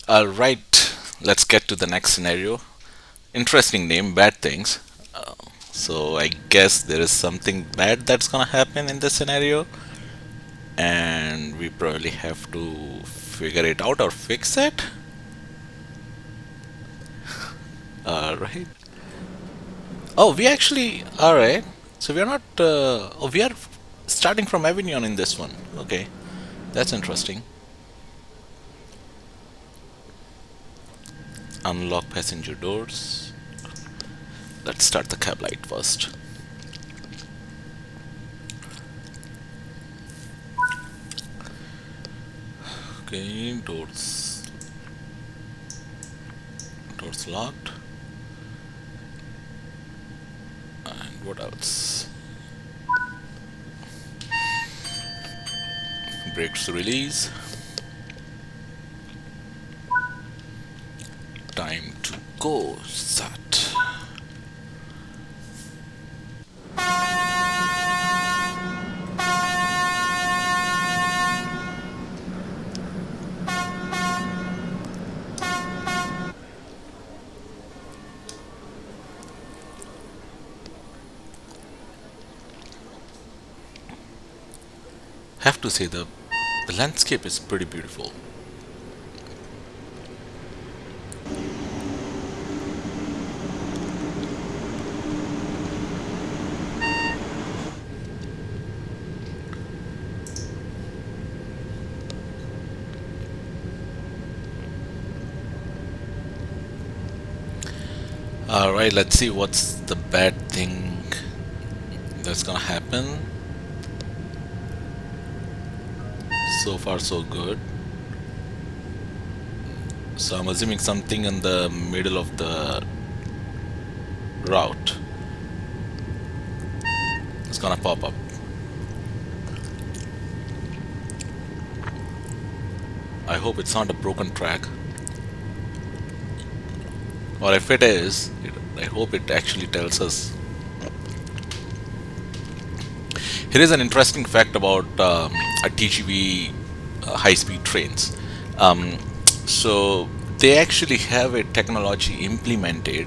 Right, let's get to the next scenario. Interesting name, Bad Things. So I guess there is something bad that's gonna happen in this scenario, and we probably have to figure it out or fix it. Right. Oh, we actually. Alright. So we are not. Oh, we are starting from Avignon in this one. Okay. That's interesting. Unlock passenger doors. Let's start the cab light first. Okay, doors locked. And what else? Brakes release. Time to go. Sat. Have to say the landscape is pretty beautiful. Alright, let's see what's the bad thing that's gonna happen. So far, so good. So I'm assuming something in the middle of the route is gonna pop up. I hope it's not a broken track. Or if it is, I hope it actually tells us. Here is an interesting fact about a TGV high speed trains. Um, so they actually have a technology implemented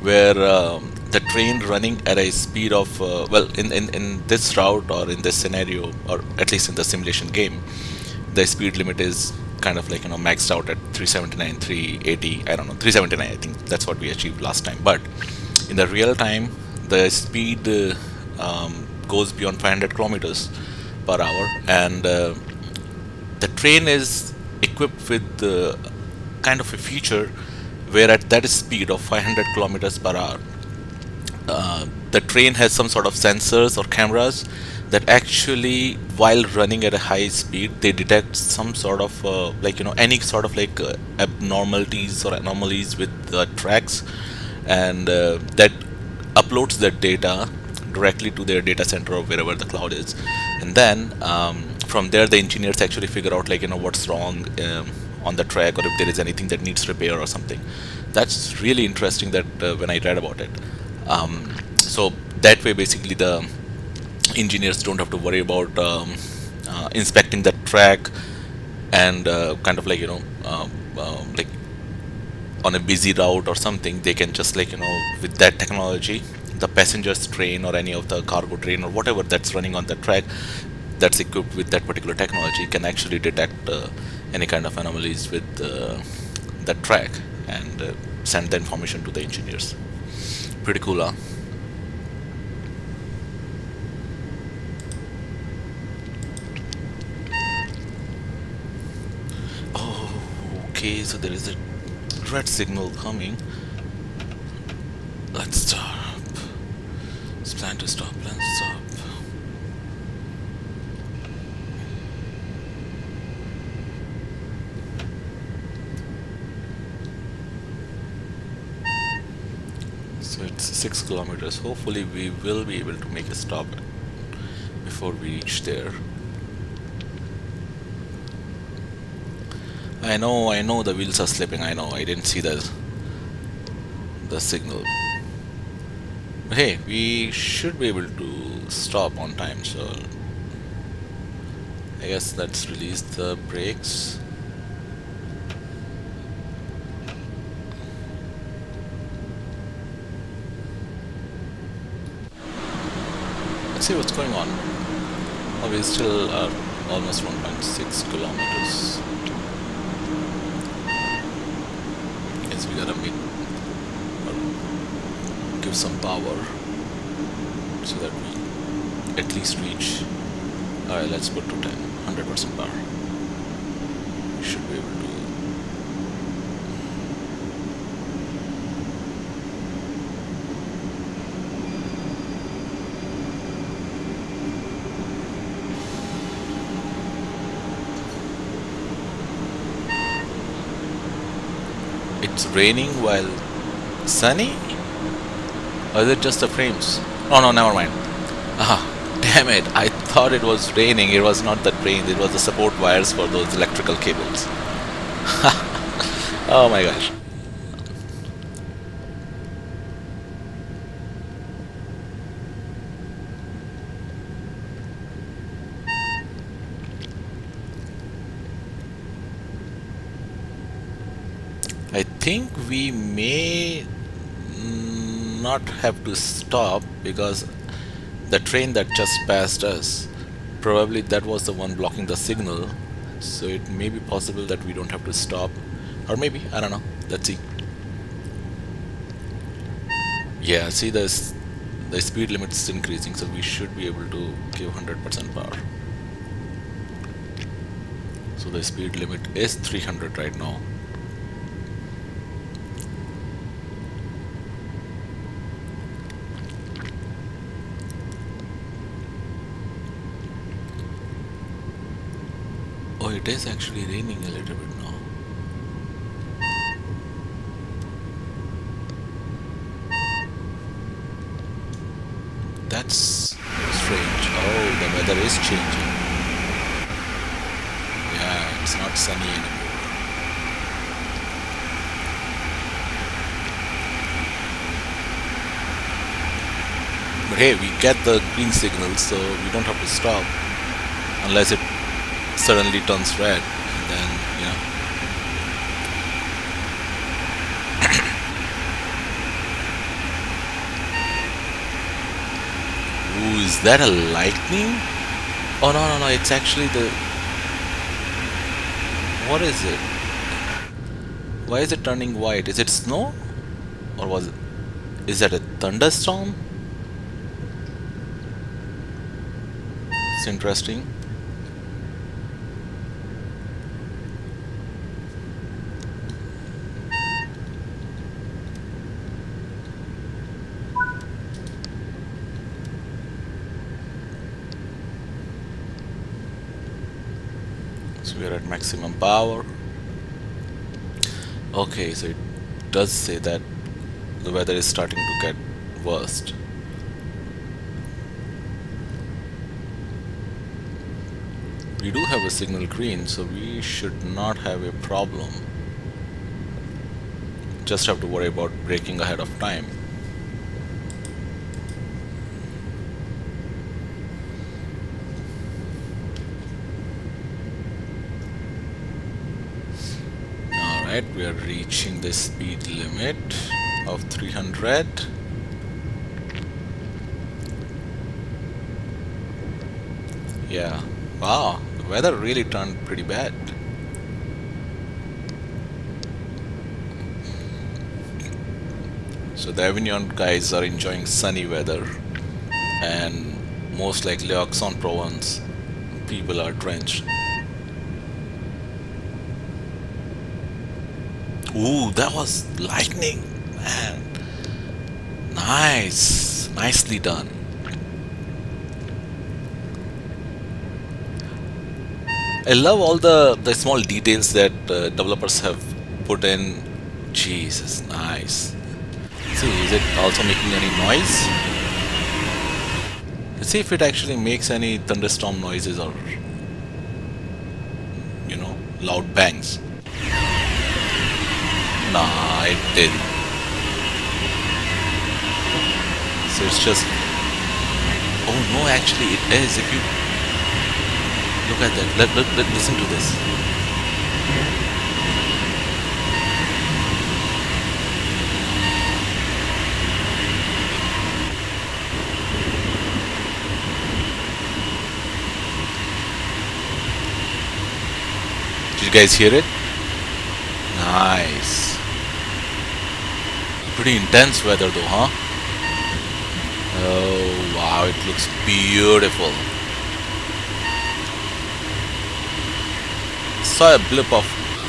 where the train running at a speed of, well, in this route or in this scenario, or at least in the simulation game, the speed limit is kind of like, maxed out at 379, 380, I don't know, 379. I think that's what we achieved last time. But in the real time, the speed goes beyond 500 kilometers per hour, and the train is equipped with kind of a feature where at that speed of 500 kilometers per hour, the train has some sort of sensors or cameras that actually, while running at a high speed, they detect some sort of any sort of abnormalities or anomalies with the tracks, and that uploads that data directly to their data center or wherever the cloud is. And then from there the engineers actually figure out what's wrong on the track, or if there is anything that needs repair or something. That's really interesting, that when I read about it. So that way, basically, the engineers don't have to worry about inspecting the track, and kind of like on a busy route or something, they can just with that technology, the passengers train or any of the cargo train or whatever that's running on the track that's equipped with that particular technology can actually detect any kind of anomalies with that track, and send the information to the engineers. Pretty cool, huh? Oh, okay, so there is a red signal coming. Let's stop. It's plan to stop, plan to stop. So it's 6 kilometers. Hopefully we will be able to make a stop before we reach there. I know the wheels are slipping. I know, I didn't see the signal. But hey, we should be able to stop on time, so I guess let's release the brakes. Let's see what's going on. Oh, we still are almost 1.6 kilometers. Guess we gotta make or give some power so that we at least reach. Alright, let's put to 10, 100% power. We should be able to. It's raining while sunny? Or is it just the frames? Oh no, never mind. Ah, damn it. I thought it was raining. It was not that rain. It was the support wires for those electrical cables. Oh my gosh. I think we may not have to stop because the train that just passed us, probably that was the one blocking the signal. So it may be possible that we don't have to stop. Or maybe, I don't know. Let's see. Yeah, see the speed limit is increasing, so we should be able to give 100% power. So the speed limit is 300 right now. Oh, it is actually raining a little bit now. That's strange. Oh, the weather is changing. Yeah, it's not sunny anymore. But hey, we get the green signal, so we don't have to stop unless it suddenly turns red, and then, you know. Ooh, is that a lightning? Oh no, no, no, it's actually the... What is it? Why is it turning white? Is it snow? Or was it... Is that a thunderstorm? It's interesting. So we are at maximum power. Okay, so it does say that the weather is starting to get worst. We do have a signal green, so we should not have a problem. Just have to worry about braking ahead of time. Alright, we are reaching the speed limit of 300. Yeah, wow, the weather really turned pretty bad. So the Avignon guys are enjoying sunny weather, and most likely Aix En Provence people are drenched. Ooh, that was lightning, man. Nice, nicely done. I love all the small details that developers have put in. Jesus, nice. See, is it also making any noise? Let's see if it actually makes any thunderstorm noises or, you know, loud bangs. Nah, it didn't. So it's just... Oh no, actually it is. If you look at that, listen to this. guys hear it? Nice. Pretty intense weather though, huh? Oh wow, it looks beautiful. Saw a blip of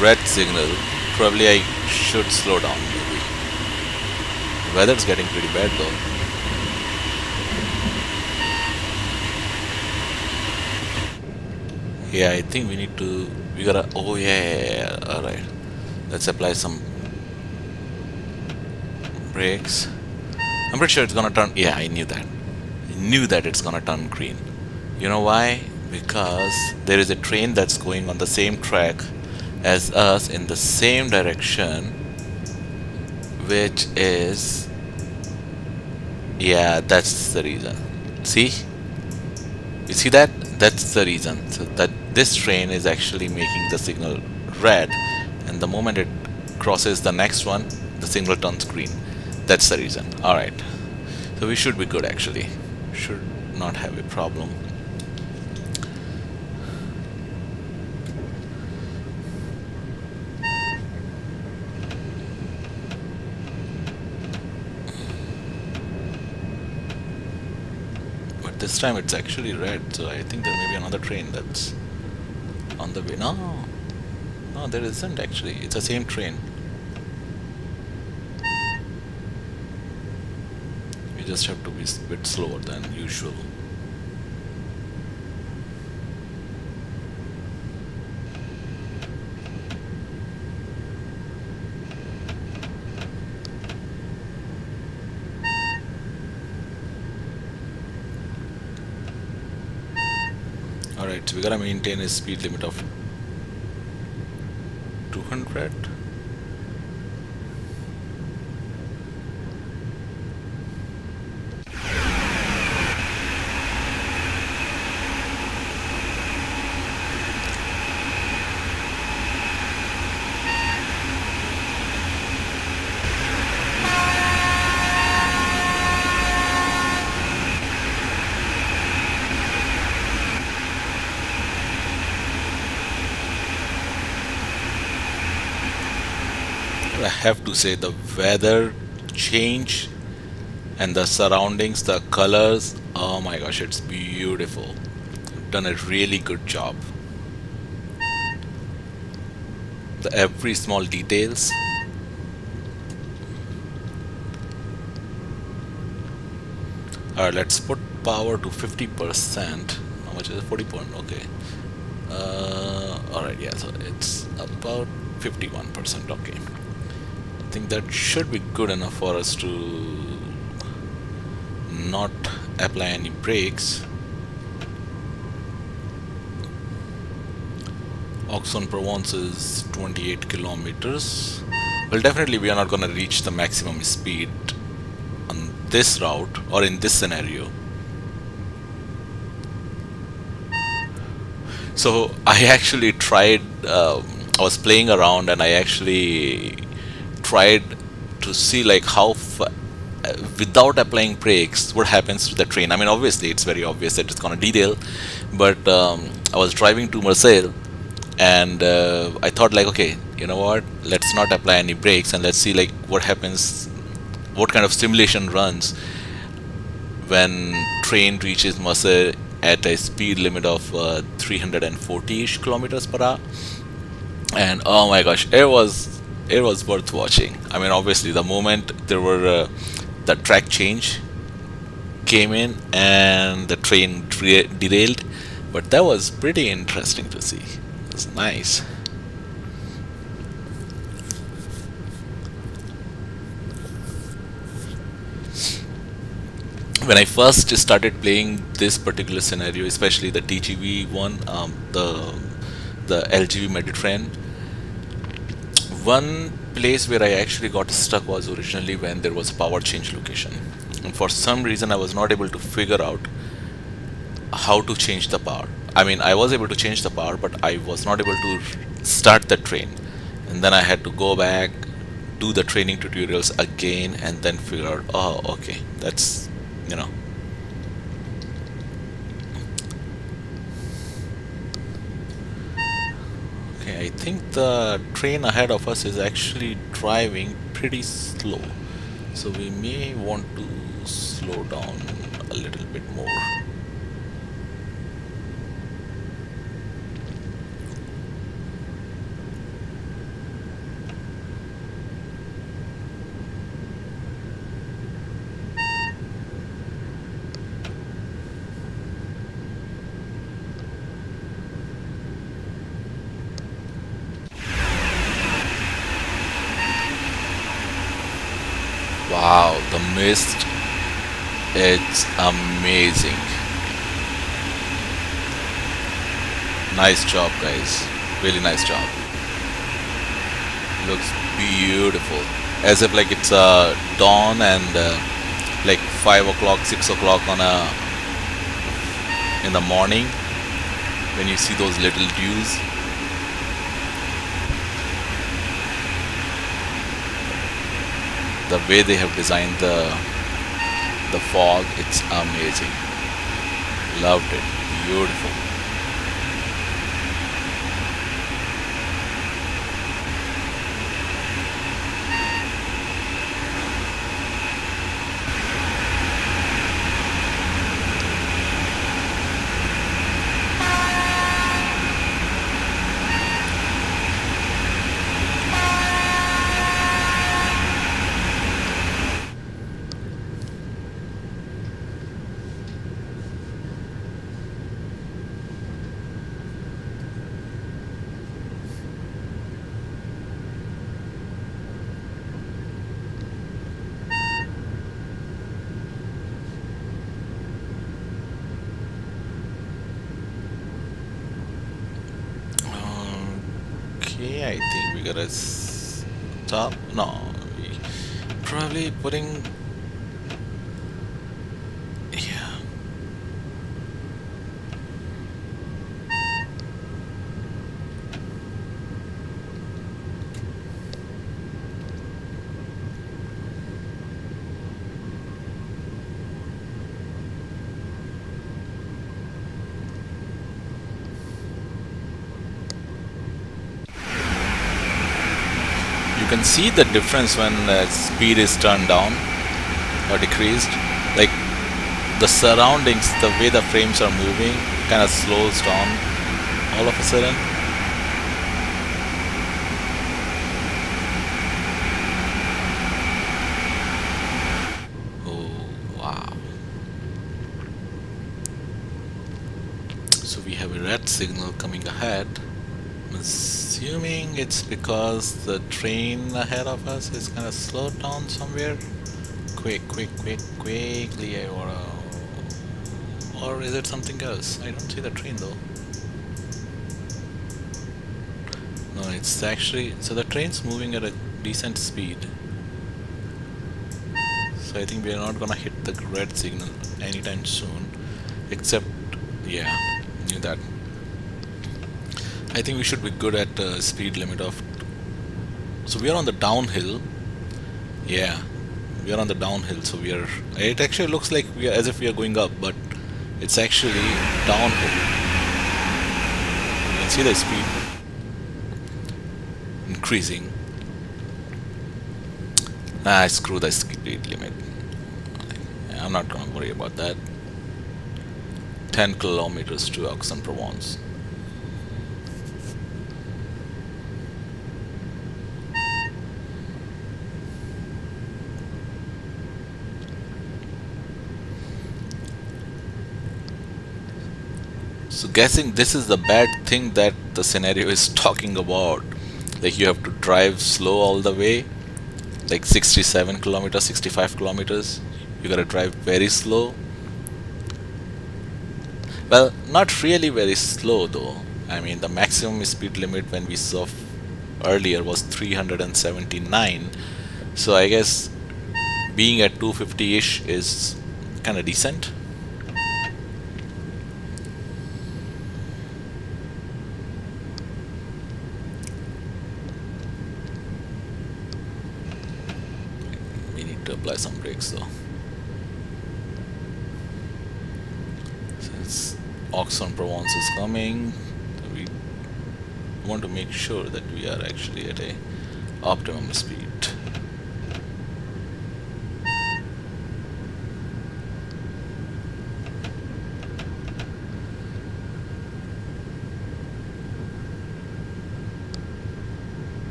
red signal. Probably I should slow down maybe. The weather's getting pretty bad though. Yeah, I think we gotta, oh yeah, alright. Let's apply some brakes. I'm pretty sure it's gonna turn, yeah, I knew that. I knew that it's gonna turn green. You know why? Because there is a train that's going on the same track as us in the same direction, which is, yeah, that's the reason. See? You see that? That's the reason. So that this train is actually making the signal red, and the moment it crosses the next one, the signal turns green. That's the reason. Alright. So we should be good actually. Should not have a problem. But this time it's actually red, so I think there may be another train that's on the way. No, no, there isn't actually. It's the same train. We just have to be a bit slower than usual. Alright, so we gotta maintain a speed limit of 200. I have to say the weather change and the surroundings, the colors, oh my gosh, it's beautiful. You've done a really good job. Every small details. Alright, let's put power to 50%. How much is it? 40 point, okay. Alright, yeah, so it's about 51%, okay. I think that should be good enough for us to not apply any brakes. Aix En Provence is 28 kilometers. Well, definitely we are not going to reach the maximum speed on this route or in this scenario. So I actually tried, I was playing around and I actually tried to see like how without applying brakes what happens to the train. I mean, obviously it's very obvious that it's gonna derail, but I was driving to Marseille and I thought like, okay, you know what, let's not apply any brakes and let's see like what happens, what kind of simulation runs when train reaches Marseille at a speed limit of 340-ish kilometers per hour. And oh my gosh, it was worth watching. I mean, obviously the moment there were the track change came in and the train derailed, but that was pretty interesting to see. It was nice. When I first started playing this particular scenario, especially the TGV one, the LGV Mediterranae, one place where I actually got stuck was originally when there was a power change location, and for some reason I was not able to figure out how to change the power. I mean, I was able to change the power, but I was not able to start the train, and then I had to go back, do the training tutorials again, and then figure out, oh, okay, that's, you know. Okay, I think the train ahead of us is actually driving pretty slow. So we may want to slow down a little bit more. Wow, the mist, it's amazing. Nice job, guys. Really nice job. Looks beautiful. As if like it's dawn and like 5 o'clock, 6 o'clock on a in the morning when you see those little dews. The way they have designed the fog, it's amazing. Loved it. Beautiful. Okay, I think we gotta stop. No, we probably putting. Yeah. You can see the difference when speed is turned down or decreased. Like the surroundings, the way the frames are moving, kind of slows down all of a sudden. Oh, wow. So we have a red signal coming ahead. I'm assuming it's because the train ahead of us is kind of slowed down somewhere. Quickly, I wanna. Or is it something else? I don't see the train though. No, it's actually. So the train's moving at a decent speed. So I think we are not gonna hit the red signal anytime soon. Except, yeah, knew that. I think we should be good at speed limit of. So we are on the downhill. Yeah, we are on the downhill. So we are. It actually looks like we are as if we are going up, but it's actually downhill. You can see the speed increasing. Nah, screw the speed limit. I'm not gonna worry about that. 10 kilometers to Aix En Provence. So guessing this is the bad thing that the scenario is talking about. Like you have to drive slow all the way, like 67 kilometers, 65 kilometers. You gotta drive very slow. Well, not really very slow though. I mean, the maximum speed limit when we saw earlier was 379. So I guess being at 250-ish is kind of decent. We need to apply some brakes though. Since Aix En Provence is coming, we want to make sure that we are actually at a optimum speed.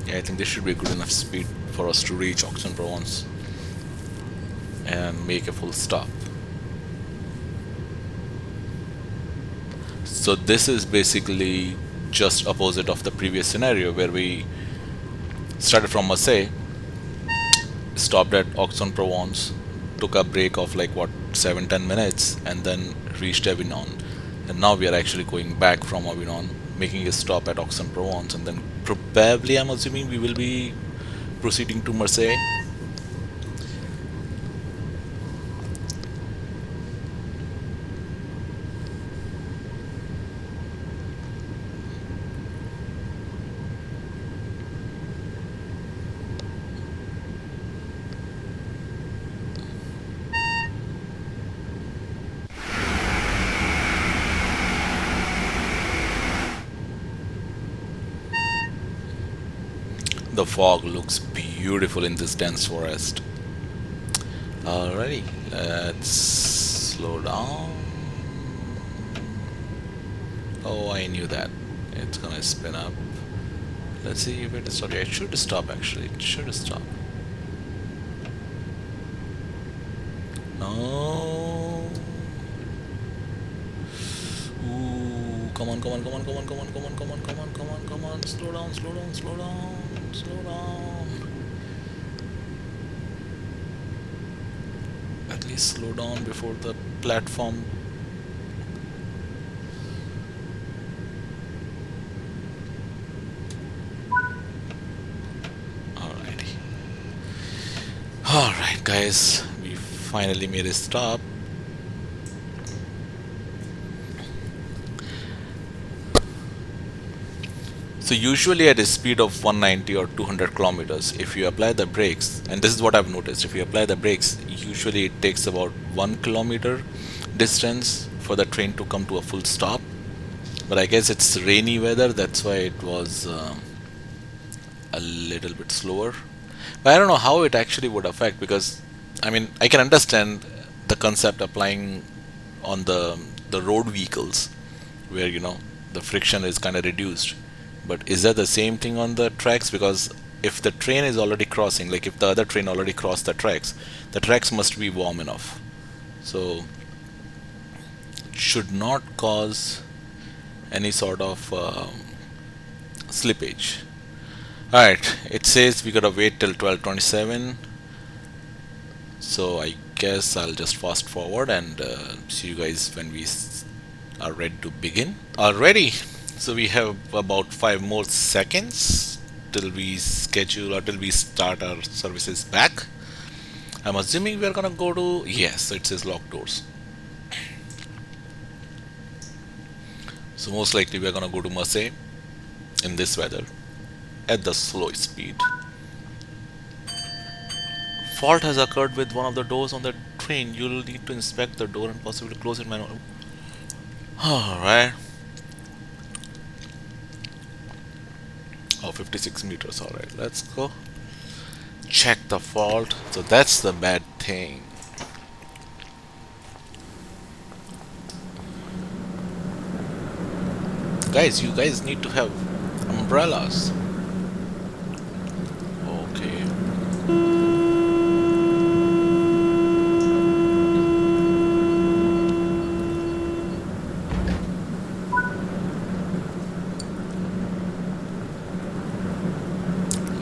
Yeah, I think this should be good enough speed for us to reach Aix En Provence and make a full stop. So this is basically just opposite of the previous scenario where we started from Marseille, stopped at Aix En Provence, took a break of like what 7-10 minutes, and then reached Avignon. And now we are actually going back from Avignon, making a stop at Aix En Provence, and then probably I'm assuming we will be proceeding to Marseille. The fog looks beautiful in this dense forest. Alrighty, let's slow down. Oh, I knew that. It's gonna spin up. Let's see if it is. Sorry, it should stop actually. It should stop. No. Ooh, come on, come on, come on, come on, come on, come on, come on, come on, come on, come on. Slow down, slow down, slow down, slow down. At least slow down before the platform. Alrighty. Alright, guys, we finally made a stop. So usually at a speed of 190 or 200 kilometers, if you apply the brakes, and this is what I've noticed, if you apply the brakes, usually it takes about 1 kilometer distance for the train to come to a full stop. But I guess it's rainy weather, that's why it was a little bit slower. But I don't know how it actually would affect, because I mean I can understand the concept applying on the road vehicles where the friction is kind of reduced. But is that the same thing on the tracks? Because if the train is already crossing, like if the other train already crossed the tracks must be warm enough. So it should not cause any sort of slippage. Alright, it says we gotta wait till 12:27. So I guess I'll just fast forward and see you guys when we are ready to begin. Already. So we have about 5 more seconds till we schedule or till we start our services back. I'm assuming we are gonna go to, yes, it says locked doors. So most likely we are gonna go to Marseille in this weather at the slow speed. Fault has occurred with one of the doors on the train. You'll need to inspect the door and possibly close it manually. Alright. Oh, 56 meters. Alright, let's go check the fault. So that's the bad thing. Guys, you guys need to have umbrellas. Okay.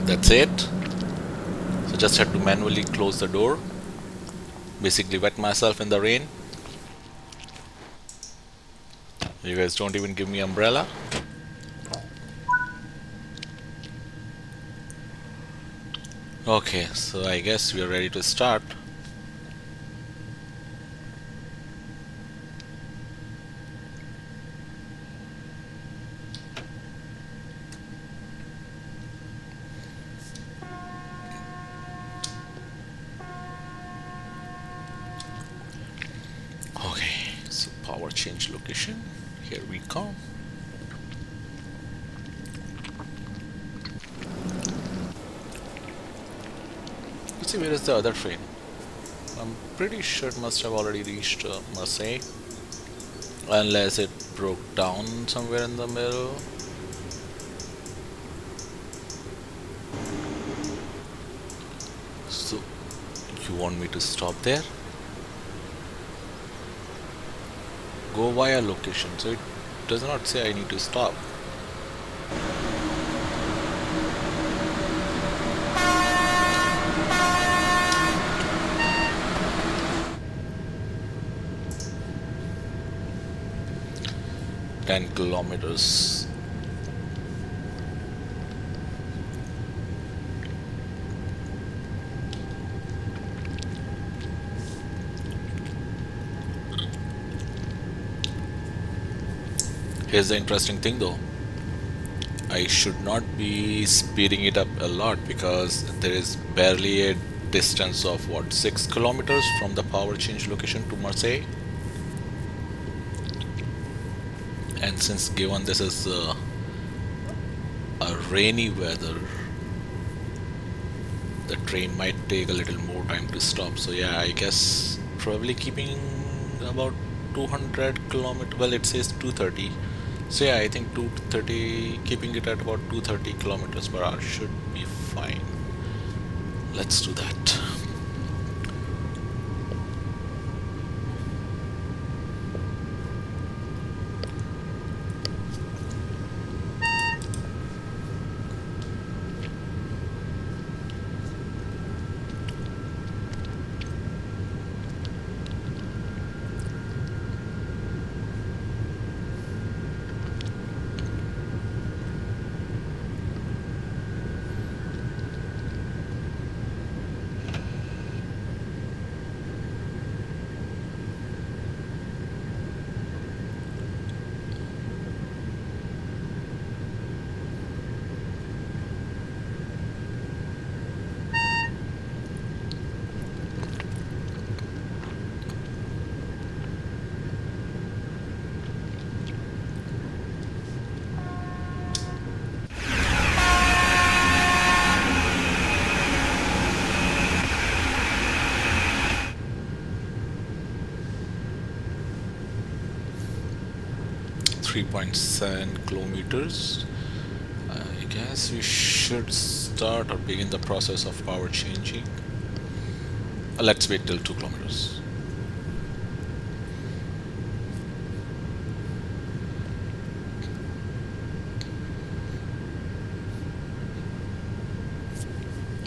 That's it. So just had to manually close the door. Basically wet myself in the rain. You guys don't even give me umbrella. Okay, so I guess we are ready to start. change location. Here we come. Let's see, where is the other train? I'm pretty sure it must have already reached Marseille, unless it broke down somewhere in the middle. So, you want me to stop there? Go via location. So it does not say I need to stop. $10 kilometers. Here's the interesting thing though. I should not be speeding it up a lot because there is barely a distance of what, 6 kilometers from the power change location to Marseille. And since given this is a rainy weather, the train might take a little more time to stop. So yeah, I guess probably keeping about 200 kilometers. Well, it says 230. So yeah, I think 230, keeping it at about 230 kilometers per hour should be fine. Let's do that. .7 kilometers. I guess we should start or begin the process of power changing. Let's wait till 2 kilometers.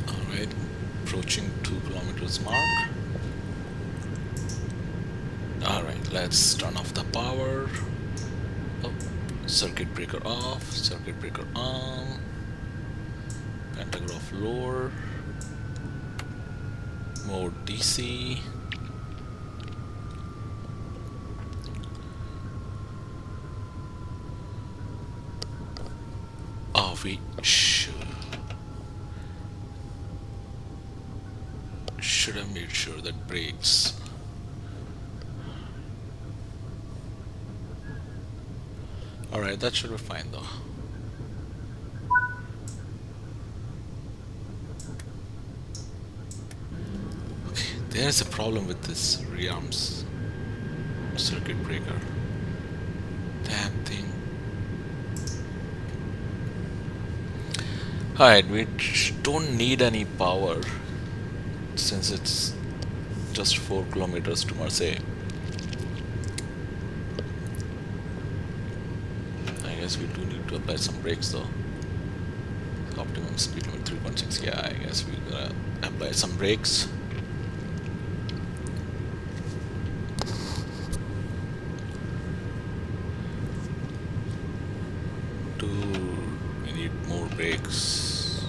Alright, approaching 2 kilometers mark. Alright, let's turn off the power. Oh, circuit breaker off, circuit breaker on, pantograph lower, more DC. Oh, we should have made sure that brakes. Alright, that should be fine though. Okay, there's a problem with this rearms circuit breaker. Damn thing. Alright, we don't need any power since it's just 4 kilometers to Marseille. We do need to apply some brakes though. Optimum speed limit 3.6. Yeah, I guess we're gonna apply some brakes. Dude, we need more brakes.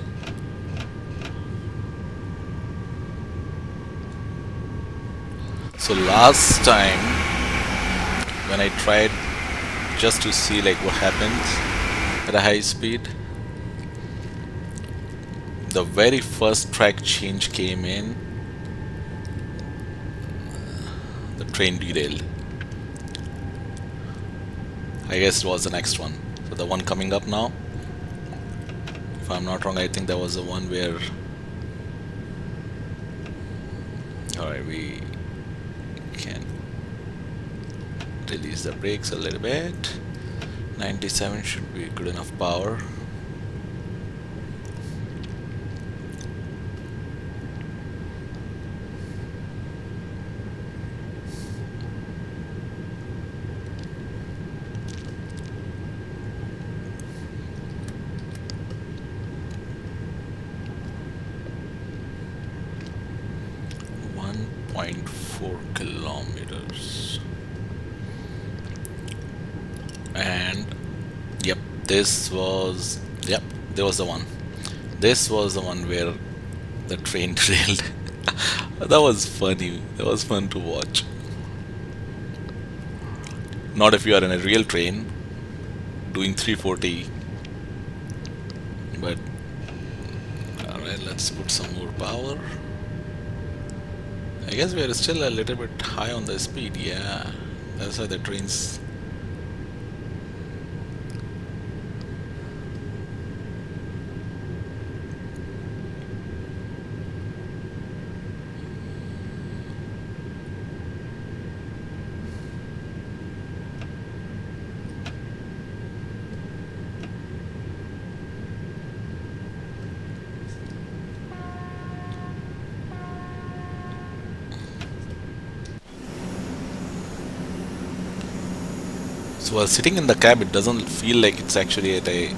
So last time when I tried just to see like what happens at a high speed, the very first track change came in, the train derailed. I guess it was the next one. So the one coming up now, if I'm not wrong, I think there was the one where. Alright, we can release the brakes a little bit. 97 should be good enough power. One 0.4 kilometers. And yep, yep, there was the one. This was the one where the train derailed. That was funny. That was fun to watch. Not if you are in a real train doing 340, but alright, let's put some more power. I guess we are still a little bit high on the speed. Yeah, that's why the trains. So while sitting in the cab, it doesn't feel like it's actually at a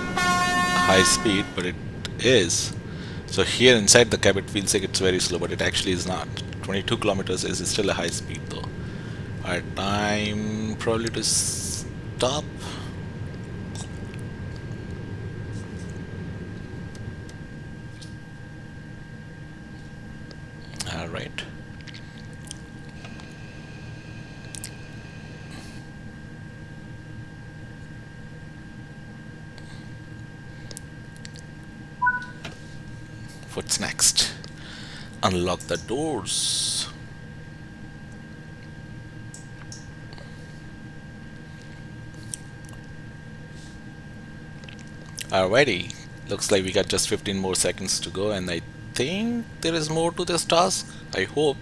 high speed, but it is. So here inside the cab, it feels like it's very slow, but it actually is not. 22 kilometers is still a high speed though. Alright, time probably to stop. Alright. What's next? Unlock the doors. Alrighty. Looks like we got just 15 more seconds to go, and I think there is more to this task. I hope.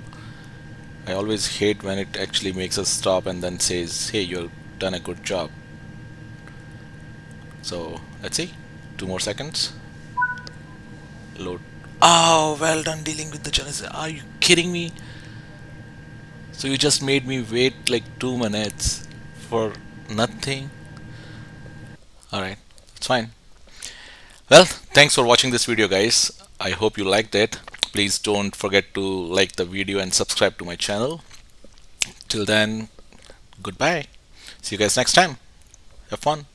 I always hate when it actually makes us stop and then says, hey, you've done a good job. So let's see. 2 more seconds. Load. Oh, well done dealing with the challenge. Are you kidding me? So you just made me wait like 2 minutes for nothing. Alright, it's fine. Well, thanks for watching this video, guys. I hope you liked it. Please don't forget to like the video and subscribe to my channel. Till then, goodbye. See you guys next time. Have fun.